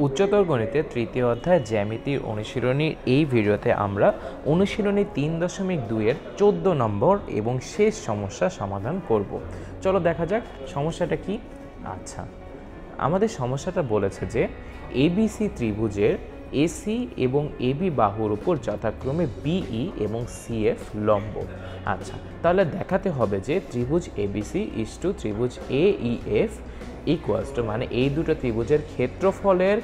উচ্চতর গণিতের তৃতীয় অধ্যায় জ্যামিতির অনুশীলনীর এই ভিডিওতে আমরা অনুশীলনী 3.2-এর 14 নম্বর এবং শেষ সমস্যা সমাধান করব। চলো দেখা যাক সমস্যাটা কি। আচ্ছা, আমাদের সমস্যাটা বলেছে যে এবিসি ত্রিভুজের এসি এবং এবি বাহুর উপর যথাক্রমে বিই এবং সিএফ লম্ব। আচ্ছা, তাহলে দেখাতে হবে যে ত্রিভুজ এবিসি ইস্টু ত্রিভুজ এইএফ ইকুয়ালস টু, মানে এই দুটো ত্রিভুজের ক্ষেত্রফলের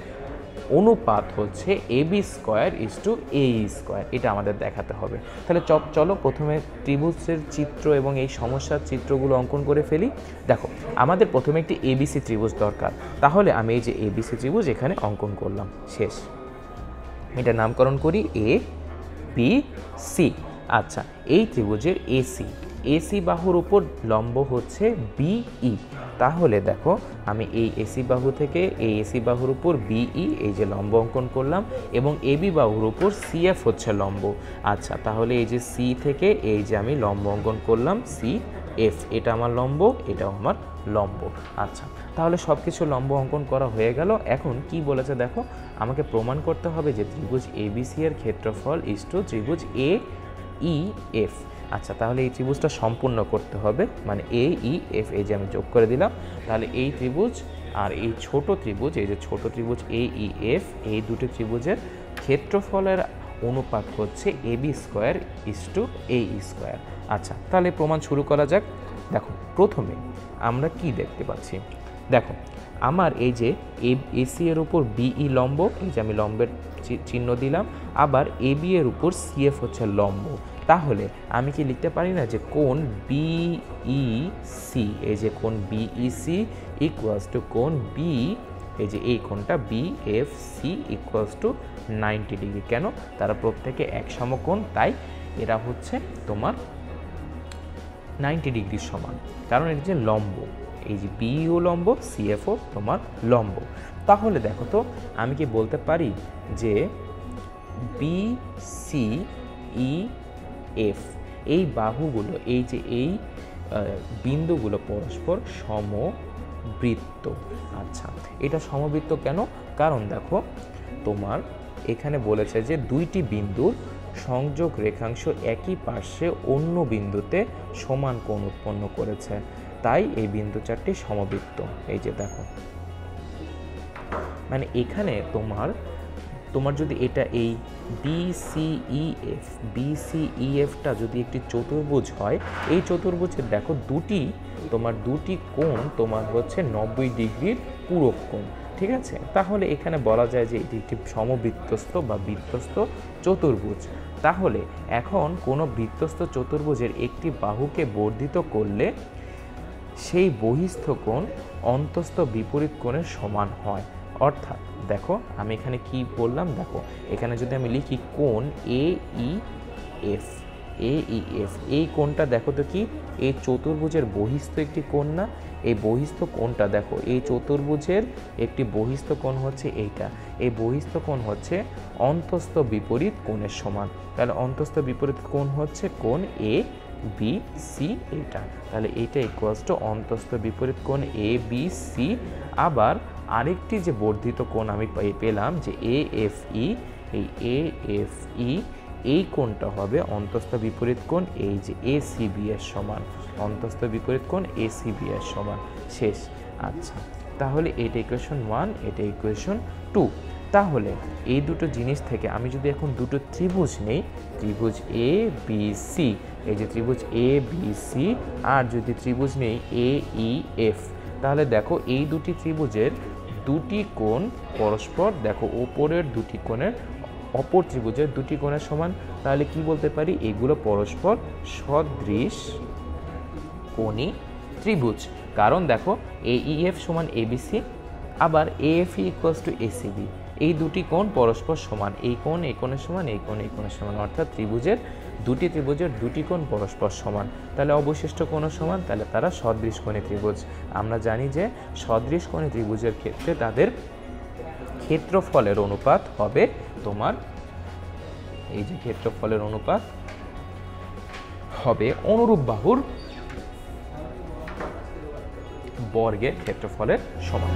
অনুপাত হচ্ছে এবি স্কোয়ার ইস্টু এই স্কোয়ার। এটা আমাদের দেখাতে হবে। তাহলে চলো প্রথমে ত্রিভুজের চিত্র এবং এই সমস্যার চিত্রগুলো অঙ্কন করে ফেলি। দেখো, আমাদের প্রথমে একটি এবিসি ত্রিভুজ দরকার। তাহলে আমি এই যে এবিসি ত্রিভুজ এখানে অঙ্কন করলাম, শেষ। এটা নামকরণ করি এ বি সি। আচ্ছা, এই ত্রিভুজের এসি বাহুর উপর লম্ব হচ্ছে বিই। তাহলে দেখো, আমি এই এসি বাহু থেকে এই এসি বাহুর উপর বিই এই যে লম্ব অঙ্কন করলাম এবং এবি বাহুর উপর সিএফ হচ্ছে লম্ব। আচ্ছা, তাহলে এই যে সি থেকে এই যে আমি লম্ব অঙ্কন করলাম সি এফ, এটা আমার লম্ব, এটাও আমার লম্ব। আচ্ছা, তাহলে সব কিছু লম্ব অঙ্কন করা হয়ে গেল। এখন কি বলেছে দেখো, আমাকে প্রমাণ করতে হবে যে ত্রিভুজ এবিসি এর ক্ষেত্রফল ইস্টু ত্রিভুজ এ ই এফ। আচ্ছা, তাহলে এই ত্রিভুজটা সম্পূর্ণ করতে হবে, মানে এ ই এফ এই যে আমি যোগ করে দিলাম। তাহলে এই ত্রিভুজ আর এই ছোট ত্রিভুজ, এই যে ছোট ত্রিভুজ এ ই এফ, এই দুটো ত্রিভুজের ক্ষেত্রফলের অনুপাত হচ্ছে এবি স্কোয়ার ইস্টু এ স্কোয়ার। আচ্ছা, তাহলে প্রমাণ শুরু করা যাক। দেখো, প্রথমে আমরা কি দেখতে পাচ্ছি, দেখো আমার এই যে এসি এর উপর বিই লম্ব, এই যে আমি লম্বের চিহ্ন দিলাম, আবার এবি এর উপর সিএফ হচ্ছে লম্ব। তাহলে আমি কি লিখতে পারি না যে কোণ বিইসি, এই যে কোণ বিইসি ইকুয়ালস টু কোণ বি, এই যে এই কোণটা বিএফসি ইকুয়ালস টু 90 ডিগ্রি। কেন? তারা প্রত্যেকে এক সমকোণ, তাই এরা হচ্ছে তোমার 90 ডিগ্রির সমান, কারণ এটা যে লম্ব, এই যে বিও লম্ব সিএফও তোমার লম্ব। তাহলে দেখো তো, আমি কি বলতে পারি যে বিসিইএফ এই বাহুগুলো, এই যে এই বিন্দুগুলো পরস্পর সমবৃত্ত। আচ্ছা, এটা সমবৃত্ত কেন? কারণ দেখো, তোমার এখানে বলেছে যে দুইটি বিন্দুর সংযোগ রেখাংশ একই পার্শ্বে অন্য বিন্দুতে সমান কোণ উৎপন্ন করেছে, তাই এই বিন্দু চারটি সমবৃত্ত। এই যে দেখো, মানে এখানে তোমার যদি এটা এই বিসিইএফটা যদি একটি চতুর্ভুজ হয়, এই চতুর্ভুজের দেখো দুটি কোণ তোমার হচ্ছে 90 ডিগ্রির পূরক কোণ, ঠিক আছে? তাহলে এখানে বলা যায় যে এটি একটি সমবৃত্তস্থ বা বৃত্তস্থ চতুর্ভুজ। তাহলে এখন কোনো বৃত্তস্থ চতুর্ভুজের একটি বাহুকে বর্ধিত করলে সেই বহিস্থ কোণ অন্তস্থ বিপরীত কোণের সমান হয়। অর্থাৎ দেখো, আমি এখানে কি বললাম, দেখো এখানে যদি আমি লিখি কোণ এইএফ, এই কোণটা দেখো তো কি, এই চতুর্ভুজের বহিস্থ একটি কোণ না? এই বহিস্থ কোণটা দেখো, এই চতুর্ভুজের একটি বহিস্থ কোণ হচ্ছে এইটা, এই বহিস্থ কোণ হচ্ছে অন্তস্থ বিপরীত কোণের সমান। তাহলে অন্তস্থ বিপরীত কোণ হচ্ছে কোণ এ বি সি, এটা তাহলে এইটা ইকুয়ালস টু অন্তস্থ বিপরীত কোণ এ বি সি। আবার আরেকটি যে বর্ধিত কোণ আমি পেলাম যে এএফই, এই এএফই এই কোণটা হবে অন্তস্থ বিপরীত কোণ এই যে এসিবি এর সমান, অন্তস্থ বিপরীত কোণ এসিবি এর সমান, শেষ। আচ্ছা, তাহলে এটা ইকুয়েশন 1, এটা ইকুয়েশন 2। তাহলে এই দুটো জিনিস থেকে আমি যদি এখন দুটো ত্রিভুজ নেই, ত্রিভুজ এ বি সি, এই যে ত্রিভুজ এ বি সি, আর যদি ত্রিভুজ নেই এ ই এফ, তাহলে দেখো এই দুটি ত্রিভুজের দুটি কোণ পরস্পর, দেখো ওপরের দুটি কোণের অপর ত্রিভুজের দুটি কোণের সমান। তাহলে কি বলতে পারি, এগুলো পরস্পর সদৃশ কোণী ত্রিভুজ। কারণ দেখো এইএফ সমান এবিসি, আবার এএফই ইকুয়ালস টু এসিবি, এই দুটি কোণ পরস্পর সমান, এই কোণ এই কোণের সমান, এই কোণ এই কোণের সমান, অর্থাৎ দুটি ত্রিভুজের দুটি কোণ পরস্পর সমান। তাহলে অবশিষ্ট কোণও সমান, তাহলে তারা সদৃশ কোণী ত্রিভুজ। আমরা জানি যে সদৃশ কোণী ত্রিভুজের ক্ষেত্রে তাদের ক্ষেত্রফলের অনুপাত হবে তোমার, এই যে ক্ষেত্রফলের অনুপাত হবে অনুরূপ বাহুর বর্গের ক্ষেত্রফলের সমান।